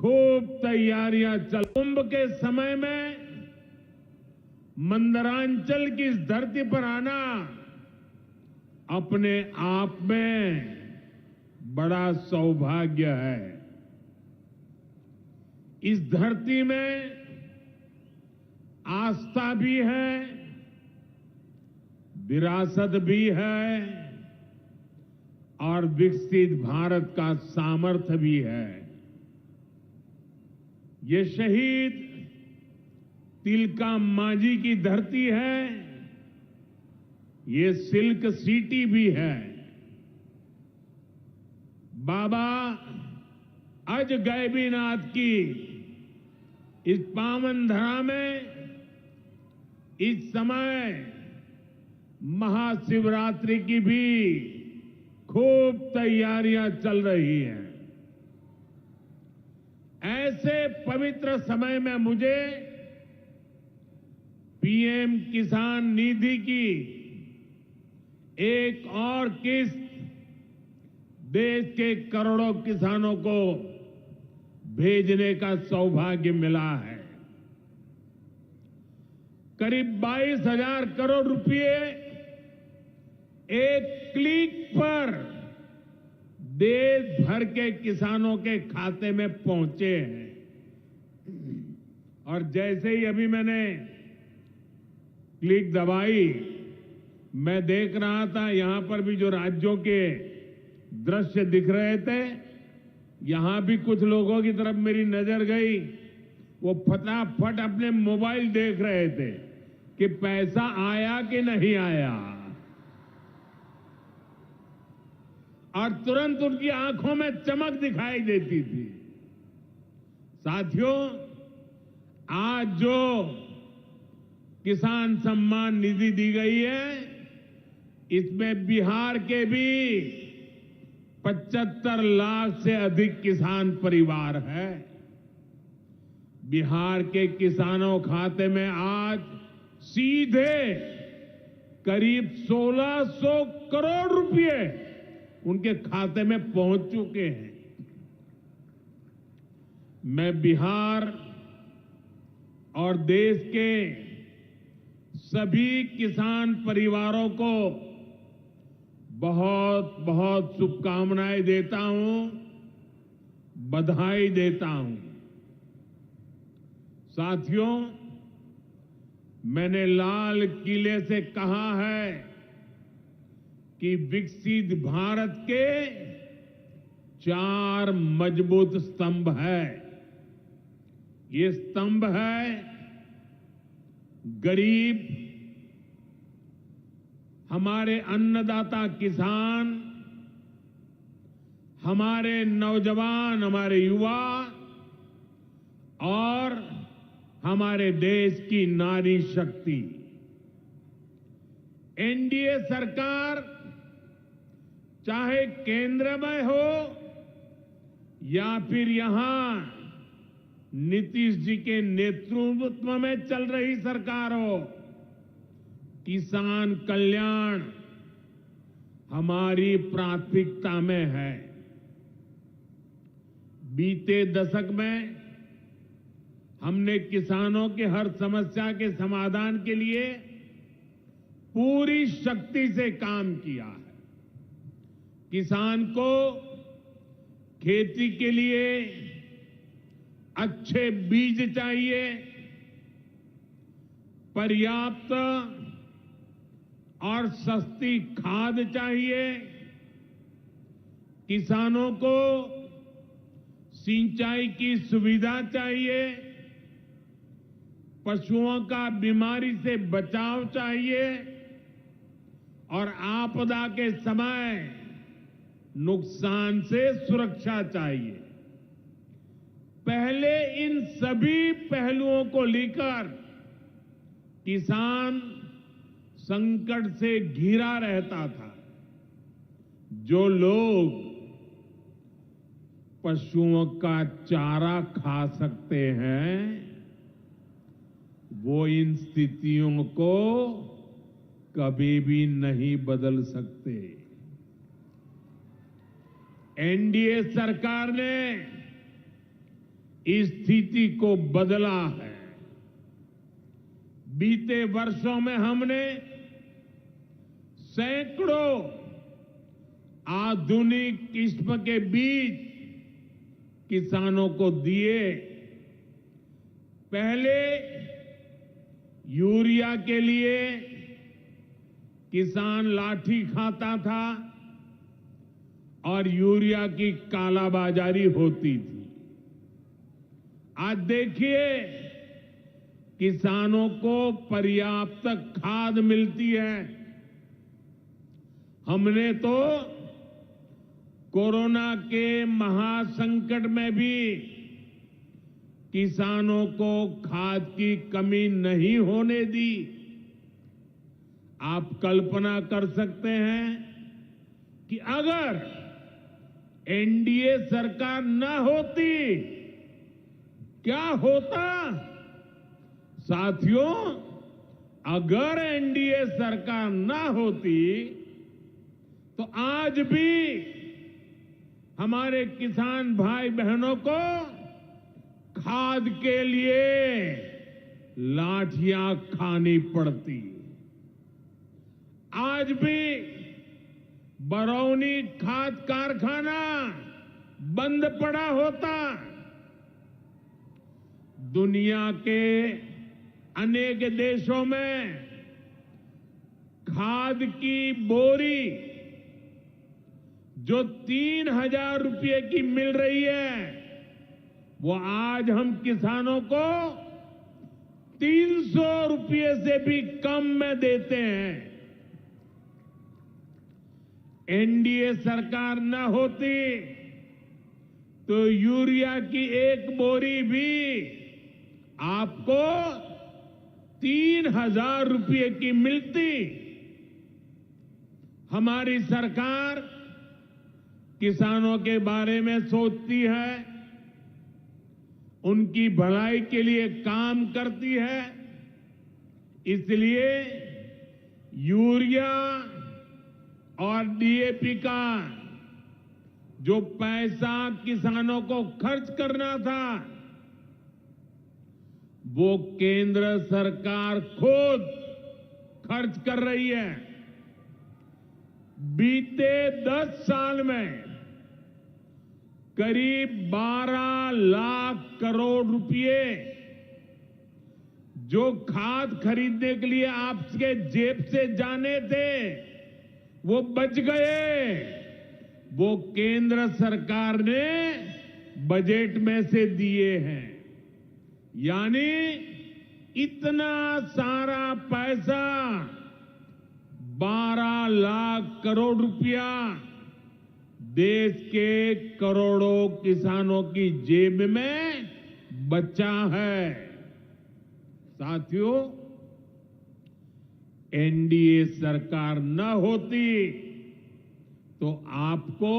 खूब तैयारियां चल। कुंभ के समय में मंदरांचल की इस धरती पर आना अपने आप में बड़ा सौभाग्य है। इस धरती में आस्था भी है, विरासत भी है और विकसित भारत का सामर्थ्य भी है। ये शहीद तिलका मांझी की धरती है, ये सिल्क सिटी भी है। बाबा अजगैबीनाथ की इस पावन धरा में इस समय महाशिवरात्रि की भी खूब तैयारियां चल रही हैं। ऐसे पवित्र समय में मुझे पीएम किसान निधि की एक और किस्त देश के करोड़ों किसानों को भेजने का सौभाग्य मिला है। करीब 22,000 करोड़ रुपए एक क्लिक पर देश भर के किसानों के खाते में पहुंचे हैं। और जैसे ही अभी मैंने क्लिक दबाई, मैं देख रहा था यहां पर भी जो राज्यों के दृश्य दिख रहे थे, यहां भी कुछ लोगों की तरफ मेरी नजर गई। वो फटाफट अपने मोबाइल देख रहे थे कि पैसा आया कि नहीं आया, और तुरंत उनकी आंखों में चमक दिखाई देती थी। साथियों, आज जो किसान सम्मान निधि दी गई है, इसमें बिहार के भी 75 लाख से अधिक किसान परिवार है। बिहार के किसानों खाते में आज सीधे करीब 1600 करोड़ रुपए उनके खाते में पहुंच चुके हैं। मैं बिहार और देश के सभी किसान परिवारों को बहुत बहुत शुभकामनाएं देता हूं, बधाई देता हूं। साथियों, मैंने लाल किले से कहा है कि विकसित भारत के 4 मजबूत स्तंभ है। ये स्तंभ है गरीब, हमारे अन्नदाता किसान, हमारे नौजवान, हमारे युवा और हमारे देश की नारी शक्ति। एनडीए सरकार चाहे केंद्र में हो या फिर यहां नीतीश जी के नेतृत्व में चल रही सरकार हो, किसान कल्याण हमारी प्राथमिकता में है। बीते दशक में हमने किसानों के हर समस्या के समाधान के लिए पूरी शक्ति से काम किया है। किसान को खेती के लिए अच्छे बीज चाहिए, पर्याप्त और सस्ती खाद चाहिए, किसानों को सिंचाई की सुविधा चाहिए, पशुओं का बीमारी से बचाव चाहिए और आपदा के समय नुकसान से सुरक्षा चाहिए। पहले इन सभी पहलुओं को लेकर किसान संकट से घिरा रहता था। जो लोग पशुओं का चारा खा सकते हैं, वो इन स्थितियों को कभी भी नहीं बदल सकते। एनडीए सरकार ने इस स्थिति को बदला है। बीते वर्षों में हमने सैकड़ों आधुनिक किस्म के बीज किसानों को दिए। पहले यूरिया के लिए किसान लाठी खाता था और यूरिया की कालाबाजारी होती थी। आज देखिए किसानों को पर्याप्त खाद मिलती है। हमने तो कोरोना के महासंकट में भी किसानों को खाद की कमी नहीं होने दी। आप कल्पना कर सकते हैं कि अगर एनडीए सरकार न होती क्या होता। साथियों, अगर एनडीए सरकार न होती तो आज भी हमारे किसान भाई बहनों को खाद के लिए लाठियां खानी पड़ती। आज भी बरौनी खाद कारखाना बंद पड़ा होता। दुनिया के अनेक देशों में खाद की बोरी जो 3,000 रुपये की मिल रही है, वो आज हम किसानों को 300 रुपये से भी कम में देते हैं। एनडीए सरकार न होती तो यूरिया की एक बोरी भी आपको 3,000 रुपये की मिलती। हमारी सरकार किसानों के बारे में सोचती है, उनकी भलाई के लिए काम करती है। इसलिए यूरिया और डीएपी का जो पैसा किसानों को खर्च करना था, वो केंद्र सरकार खुद खर्च कर रही है। बीते 10 साल में करीब 12 लाख करोड़ रुपए जो खाद खरीदने के लिए आपके जेब से जाने थे, वो बच गए। वो केंद्र सरकार ने बजट में से दिए हैं। यानी इतना सारा पैसा 12 लाख करोड़ रुपया देश के करोड़ों किसानों की जेब में बचा है। साथियों, एनडीए सरकार न होती तो आपको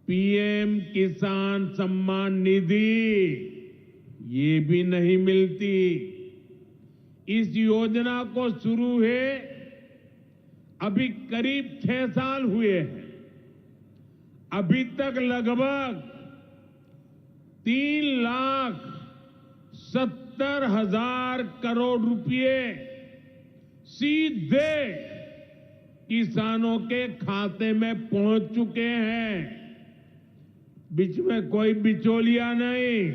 पीएम किसान सम्मान निधि ये भी नहीं मिलती। इस योजना को शुरू हुए अभी करीब 6 साल हुए हैं। अभी तक लगभग 3,70,000 करोड़ रुपए सीधे किसानों के खाते में पहुंच चुके हैं। बीच में कोई बिचौलिया नहीं,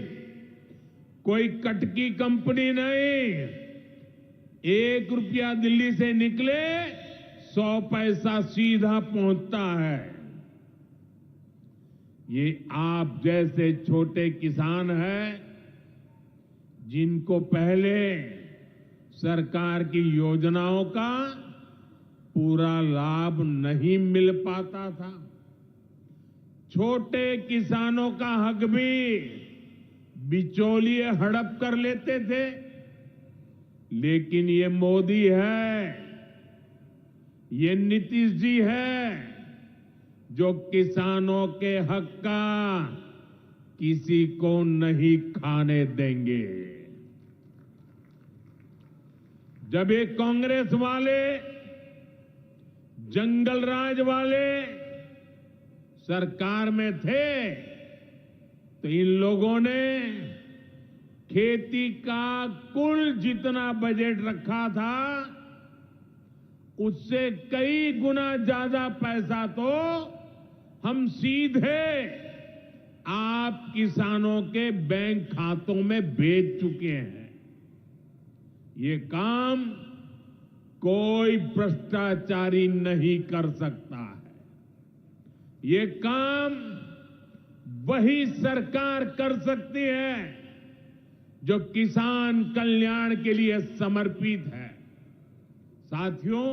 कोई कटकी कंपनी नहीं। 1 रुपया दिल्ली से निकले 100 पैसा सीधा पहुंचता है। ये आप जैसे छोटे किसान हैं जिनको पहले सरकार की योजनाओं का पूरा लाभ नहीं मिल पाता था। छोटे किसानों का हक भी बिचौलिए हड़प कर लेते थे। लेकिन ये मोदी है, ये नीतीश जी है जो किसानों के हक का किसी को नहीं खाने देंगे। जब ये कांग्रेस वाले, जंगल राज वाले सरकार में थे तो इन लोगों ने खेती का कुल जितना बजट रखा था उससे कई गुना ज्यादा पैसा तो हम सीधे आप किसानों के बैंक खातों में भेज चुके हैं। ये काम कोई भ्रष्टाचारी नहीं कर सकता है। ये काम वही सरकार कर सकती है जो किसान कल्याण के लिए समर्पित है। साथियों,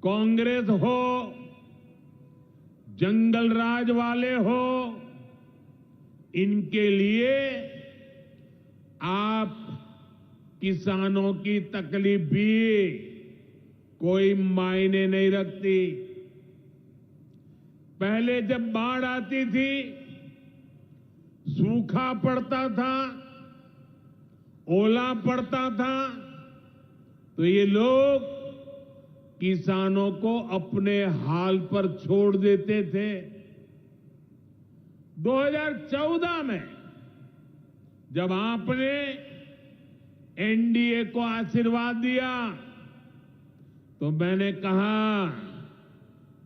कांग्रेस हो, जंगल राज वाले हो, इनके लिए आप किसानों की तकलीफ भी कोई मायने नहीं रखती। पहले जब बाढ़ आती थी, सूखा पड़ता था, ओला पड़ता था, तो ये लोग किसानों को अपने हाल पर छोड़ देते थे। 2014 में जब आपने एनडीए को आशीर्वाद दिया तो मैंने कहा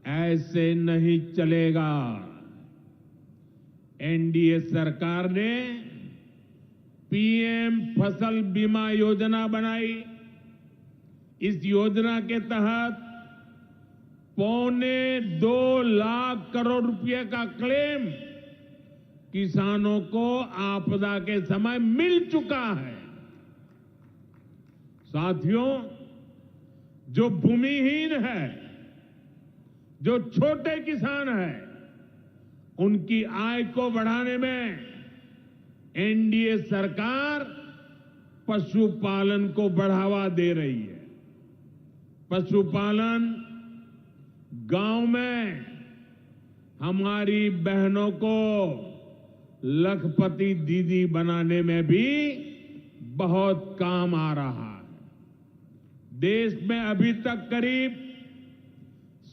ऐसे नहीं चलेगा। एनडीए सरकार ने पीएम फसल बीमा योजना बनाई। इस योजना के तहत 2.25 लाख करोड़ रुपए का क्लेम किसानों को आपदा के समय मिल चुका है। साथियों, जो भूमिहीन है, जो छोटे किसान है, उनकी आय को बढ़ाने में एनडीए सरकार पशुपालन को बढ़ावा दे रही है। पशुपालन गांव में हमारी बहनों को लखपति दीदी बनाने में भी बहुत काम आ रहा है। देश में अभी तक करीब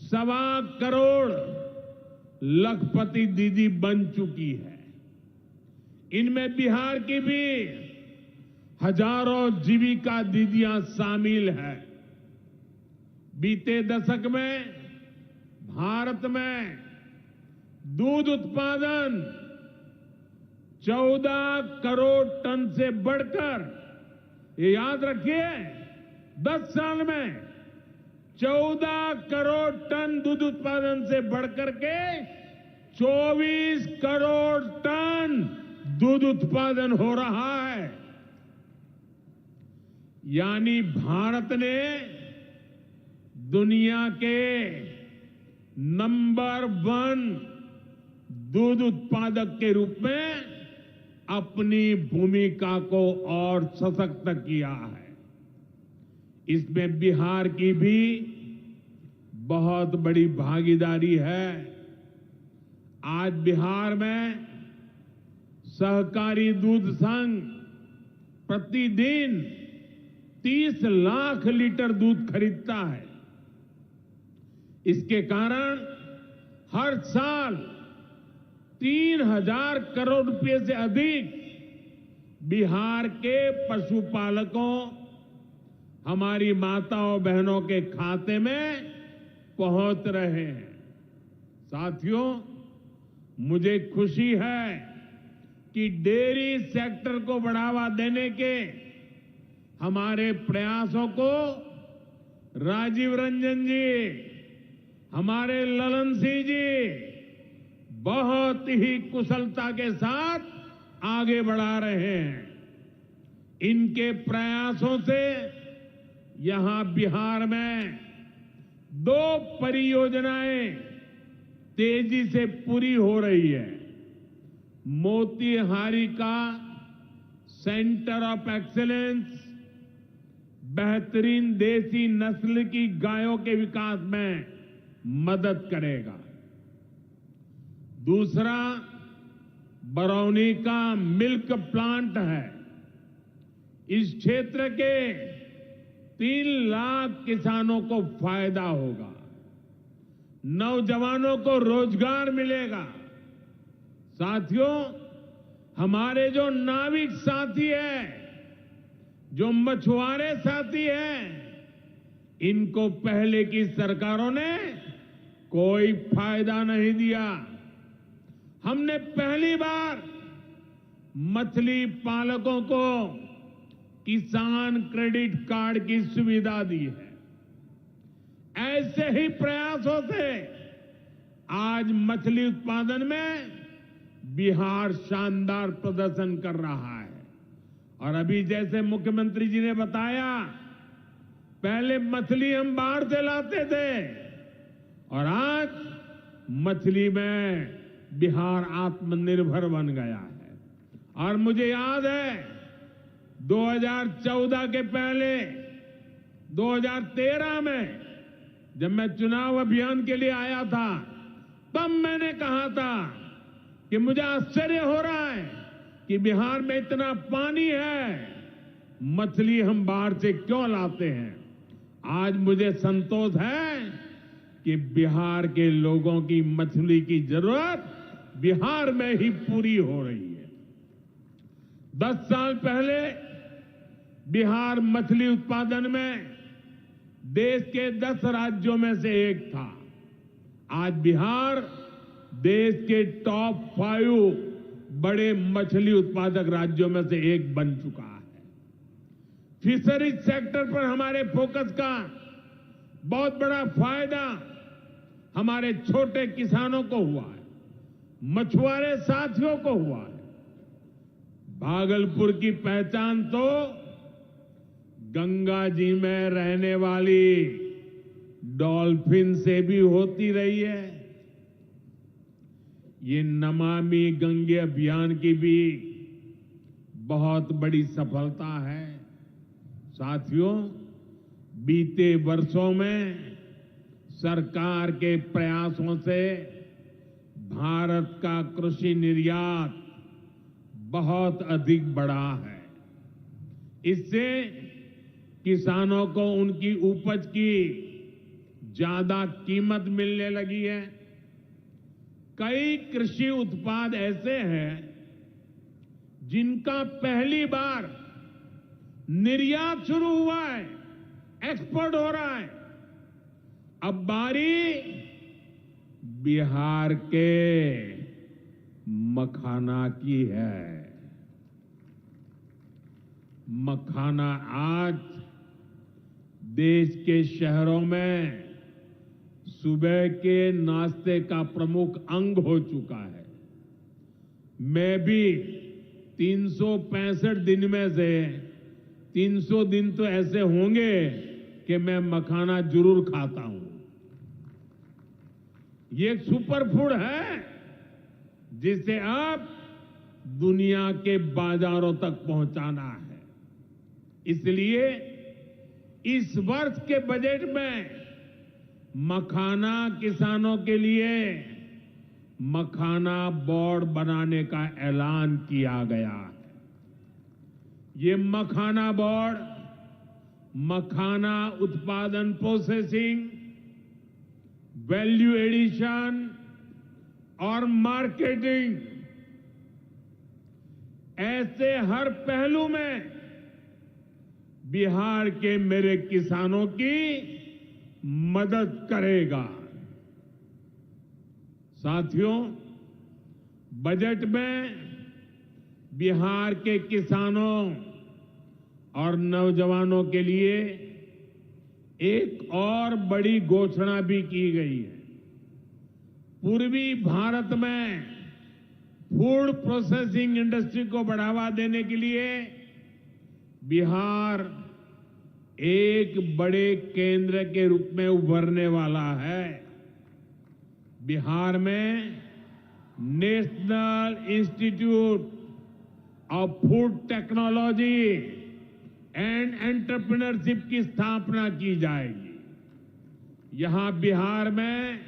1.25 करोड़ लखपति दीदी बन चुकी है। इनमें बिहार की भी हजारों जीविका दीदियां शामिल हैं। बीते दशक में भारत में दूध उत्पादन 14 करोड़ टन से बढ़कर, ये याद रखिए, 10 साल में 14 करोड़ टन दूध उत्पादन से बढ़कर के 24 करोड़ टन दूध उत्पादन हो रहा है। यानी भारत ने दुनिया के नंबर 1 दूध उत्पादक के रूप में अपनी भूमिका को और सशक्त किया है। इसमें बिहार की भी बहुत बड़ी भागीदारी है। आज बिहार में सहकारी दूध संघ प्रतिदिन 30 लाख लीटर दूध खरीदता है। इसके कारण हर साल 3,000 करोड़ रुपए से अधिक बिहार के पशुपालकों, हमारी माताओं बहनों के खाते में पहुंच रहे हैं। साथियों, मुझे खुशी है कि डेयरी सेक्टर को बढ़ावा देने के हमारे प्रयासों को राजीव रंजन जी, हमारे ललन सिंह जी बहुत ही कुशलता के साथ आगे बढ़ा रहे हैं। इनके प्रयासों से यहां बिहार में 2 परियोजनाएं तेजी से पूरी हो रही है। मोतीहारी का सेंटर ऑफ एक्सीलेंस बेहतरीन देसी नस्ल की गायों के विकास में मदद करेगा। दूसरा बरौनी का मिल्क प्लांट है। इस क्षेत्र के 3 लाख किसानों को फायदा होगा, नौजवानों को रोजगार मिलेगा। साथियों, हमारे जो नाविक साथी हैं, जो मछुआरे साथी हैं, इनको पहले की सरकारों ने कोई फायदा नहीं दिया। हमने पहली बार मछली पालकों को किसान क्रेडिट कार्ड की सुविधा दी है। ऐसे ही प्रयासों से आज मछली उत्पादन में बिहार शानदार प्रदर्शन कर रहा है। और अभी जैसे मुख्यमंत्री जी ने बताया, पहले मछली हम बाहर से लाते थे और आज मछली में बिहार आत्मनिर्भर बन गया है। और मुझे याद है 2014 के पहले 2013 में जब मैं चुनाव अभियान के लिए आया था, तब मैंने कहा था कि मुझे आश्चर्य हो रहा है कि बिहार में इतना पानी है, मछली हम बाहर से क्यों लाते हैं। आज मुझे संतोष है कि बिहार के लोगों की मछली की जरूरत बिहार में ही पूरी हो रही है। 10 साल पहले बिहार मछली उत्पादन में देश के 10 राज्यों में से एक था। आज बिहार देश के टॉप 5 बड़े मछली उत्पादक राज्यों में से एक बन चुका है। फिशरीज सेक्टर पर हमारे फोकस का बहुत बड़ा फायदा हमारे छोटे किसानों को हुआ है, मछुआरे साथियों को हुआ है। भागलपुर की पहचान तो गंगा जी में रहने वाली डॉल्फिन से भी होती रही है। ये नमामि गंगे अभियान की भी बहुत बड़ी सफलता है। साथियों, बीते वर्षों में सरकार के प्रयासों से भारत का कृषि निर्यात बहुत अधिक बढ़ा है। इससे किसानों को उनकी उपज की ज्यादा कीमत मिलने लगी है। कई कृषि उत्पाद ऐसे हैं जिनका पहली बार निर्यात शुरू हुआ है, एक्सपोर्ट हो रहा है। अब बारी बिहार के मखाना की है। मखाना आज देश के शहरों में सुबह के नाश्ते का प्रमुख अंग हो चुका है। मैं भी 365 दिन में से 300 दिन तो ऐसे होंगे कि मैं मखाना जरूर खाता हूं। ये एक सुपर फूड है जिसे अब दुनिया के बाजारों तक पहुंचाना है। इसलिए इस वर्ष के बजट में मखाना किसानों के लिए मखाना बोर्ड बनाने का ऐलान किया गया है। ये मखाना बोर्ड मखाना उत्पादन, प्रोसेसिंग, वैल्यू एडिशन और मार्केटिंग ऐसे हर पहलू में बिहार के मेरे किसानों की मदद करेगा। साथियों, बजट में बिहार के किसानों और नौजवानों के लिए एक और बड़ी घोषणा भी की गई है। पूर्वी भारत में फूड प्रोसेसिंग इंडस्ट्री को बढ़ावा देने के लिए बिहार एक बड़े केंद्र के रूप में उभरने वाला है। बिहार में national institute of food technology and entrepreneurship की स्थापना की जाएगी। यहां बिहार में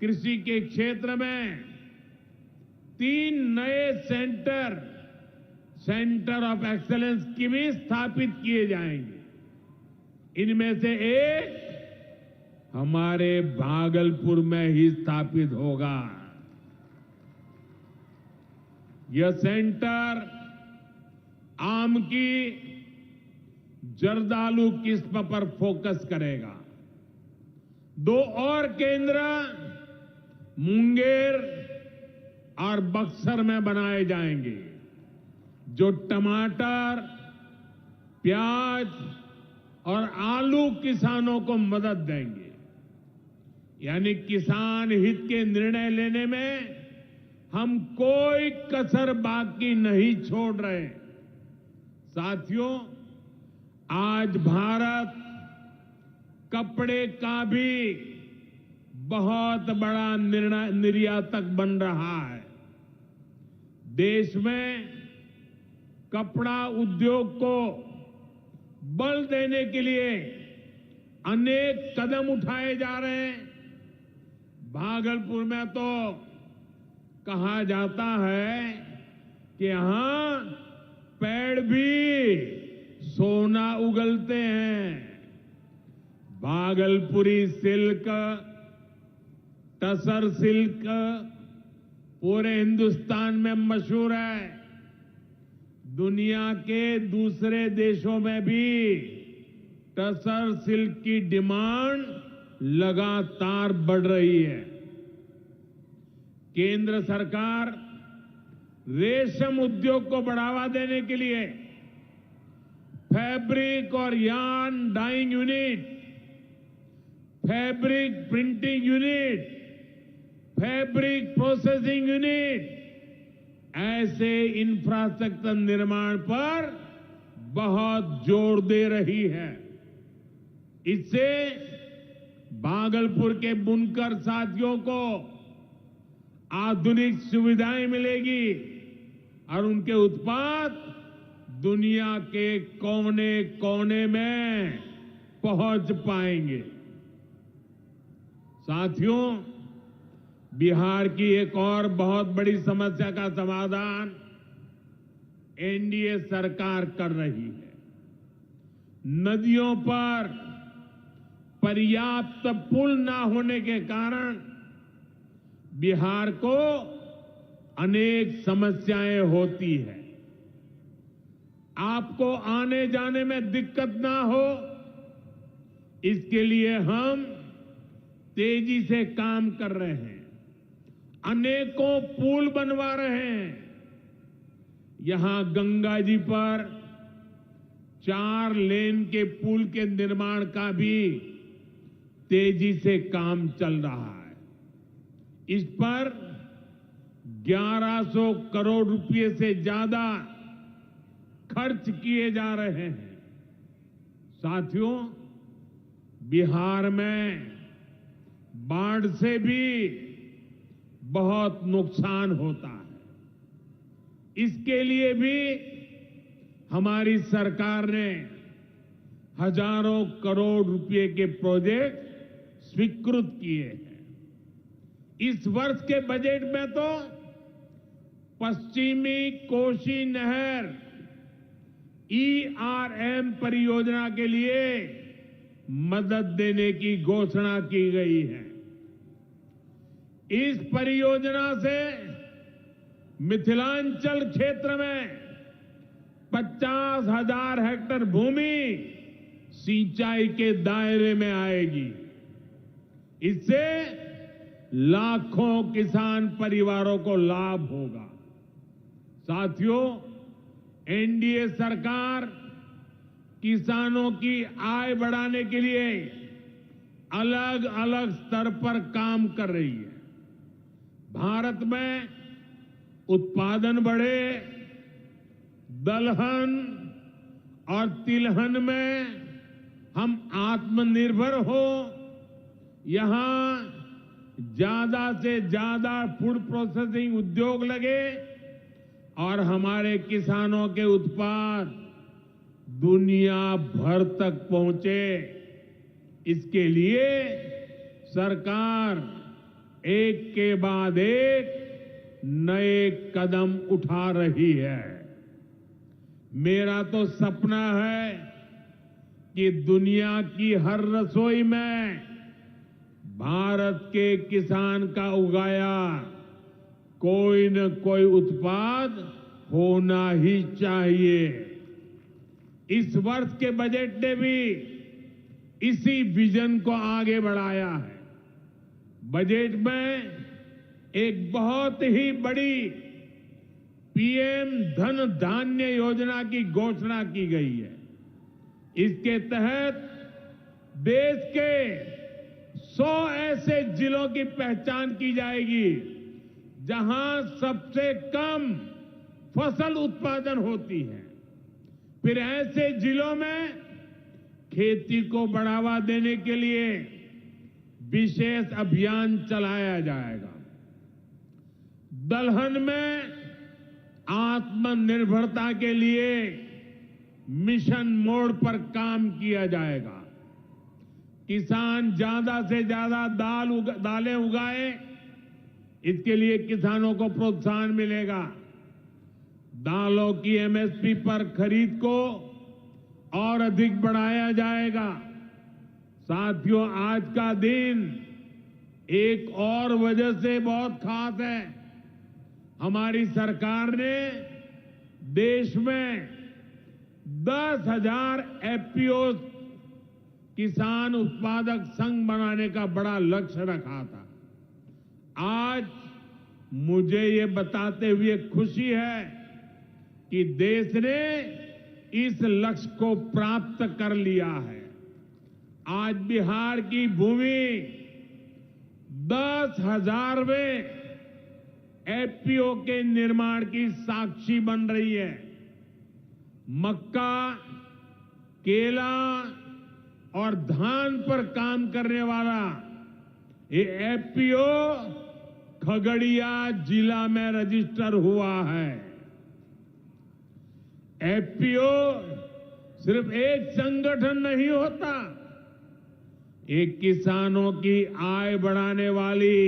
कृषि के क्षेत्र में 3 नए सेंटर ऑफ एक्सेलेंस की भी स्थापित किए जाएंगे। इनमें से एक हमारे भागलपुर में ही स्थापित होगा। यह सेंटर आम की जर्दालू किस्म पर फोकस करेगा। 2 और केंद्र मुंगेर और बक्सर में बनाए जाएंगे, जो टमाटर, प्याज और आलू किसानों को मदद देंगे। यानी किसान हित के निर्णय लेने में हम कोई कसर बाकी नहीं छोड़ रहे। साथियों, आज भारत कपड़े का भी बहुत बड़ा निर्यातक बन रहा है। देश में कपड़ा उद्योग को बल देने के लिए अनेक कदम उठाए जा रहे हैं। भागलपुर में तो कहा जाता है कि यहां पेड़ भी सोना उगलते हैं। भागलपुरी सिल्क, टसर सिल्क पूरे हिंदुस्तान में मशहूर है। दुनिया के दूसरे देशों में भी टसर सिल्क की डिमांड लगातार बढ़ रही है। केंद्र सरकार रेशम उद्योग को बढ़ावा देने के लिए फैब्रिक और yarn dyeing unit, fabric printing unit, fabric processing unit, ऐसे इंफ्रास्ट्रक्चर निर्माण पर बहुत जोर दे रही है। इससे भागलपुर के बुनकर साथियों को आधुनिक सुविधाएं मिलेगी और उनके उत्पाद दुनिया के कोने कोने में पहुंच पाएंगे। साथियों, बिहार की एक और बहुत बड़ी समस्या का समाधान एनडीए सरकार कर रही है। नदियों पर पर्याप्त पुल न होने के कारण बिहार को अनेक समस्याएं होती है। आपको आने जाने में दिक्कत ना हो, इसके लिए हम तेजी से काम कर रहे हैं। अनेकों पुल बनवा रहे हैं। यहां गंगा जी पर 4 लेन के पुल के निर्माण का भी तेजी से काम चल रहा है। इस पर 1100 करोड़ रुपए से ज्यादा खर्च किए जा रहे हैं। साथियों, बिहार में बाढ़ से भी बहुत नुकसान होता है। इसके लिए भी हमारी सरकार ने हजारों करोड़ रुपए के प्रोजेक्ट स्वीकृत किए हैं। इस वर्ष के बजट में तो पश्चिमी कोशी नहर ERM परियोजना के लिए मदद देने की घोषणा की गई है। इस परियोजना से मिथिलांचल क्षेत्र में 50,000 हेक्टेयर भूमि सिंचाई के दायरे में आएगी। इससे लाखों किसान परिवारों को लाभ होगा। साथियों, एनडीए सरकार किसानों की आय बढ़ाने के लिए अलग अलग स्तर पर काम कर रही है। भारत में उत्पादन बढ़े, दलहन और तिलहन में हम आत्मनिर्भर हो, यहां ज्यादा से ज्यादा फूड प्रोसेसिंग उद्योग लगे और हमारे किसानों के उत्पाद दुनिया भर तक पहुंचे। इसके लिए सरकार एक के बाद एक नए कदम उठा रही है। मेरा तो सपना है कि दुनिया की हर रसोई में भारत के किसान का उगाया कोई न कोई उत्पाद होना ही चाहिए। इस वर्ष के बजट ने भी इसी विजन को आगे बढ़ाया है। बजट में एक बहुत ही बड़ी पीएम धन धान्य योजना की घोषणा की गई है। इसके तहत देश के 100 ऐसे जिलों की पहचान की जाएगी जहां सबसे कम फसल उत्पादन होती है। फिर ऐसे जिलों में खेती को बढ़ावा देने के लिए विशेष अभियान चलाया जाएगा। दलहन में आत्मनिर्भरता के लिए मिशन मोड पर काम किया जाएगा। किसान ज्यादा से ज्यादा दालें उगाए, इसके लिए किसानों को प्रोत्साहन मिलेगा। दालों की एमएसपी पर खरीद को और अधिक बढ़ाया जाएगा। साथियों, आज का दिन एक और वजह से बहुत खास है। हमारी सरकार ने देश में 10,000 एफपीओ किसान उत्पादक संघ बनाने का बड़ा लक्ष्य रखा था। आज मुझे ये बताते हुए खुशी है कि देश ने इस लक्ष्य को प्राप्त कर लिया है। आज बिहार की भूमि 10,000वें एफपीओ के निर्माण की साक्षी बन रही है। मक्का, केला और धान पर काम करने वाला ये एफपीओ खगड़िया जिला में रजिस्टर हुआ है। एफपीओ सिर्फ एक संगठन नहीं होता, एक किसानों की आय बढ़ाने वाली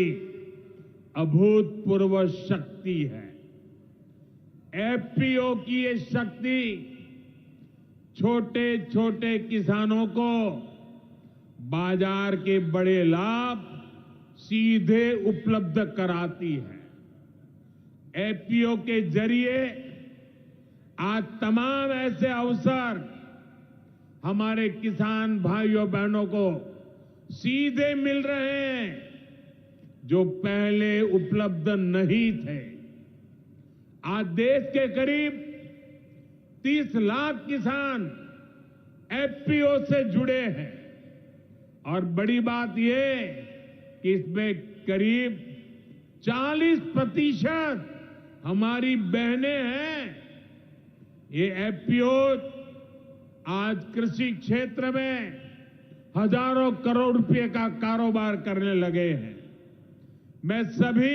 अभूतपूर्व शक्ति है। एफपीओ की ये शक्ति छोटे छोटे किसानों को बाजार के बड़े लाभ सीधे उपलब्ध कराती है। एफपीओ के जरिए आज तमाम ऐसे अवसर हमारे किसान भाइयों बहनों को सीधे मिल रहे हैं जो पहले उपलब्ध नहीं थे। आज देश के करीब 30 लाख किसान एफपीओ से जुड़े हैं और बड़ी बात यह कि इसमें करीब 40% हमारी बहनें हैं। ये एफपीओ आज कृषि क्षेत्र में हजारों करोड़ रुपए का कारोबार करने लगे हैं। मैं सभी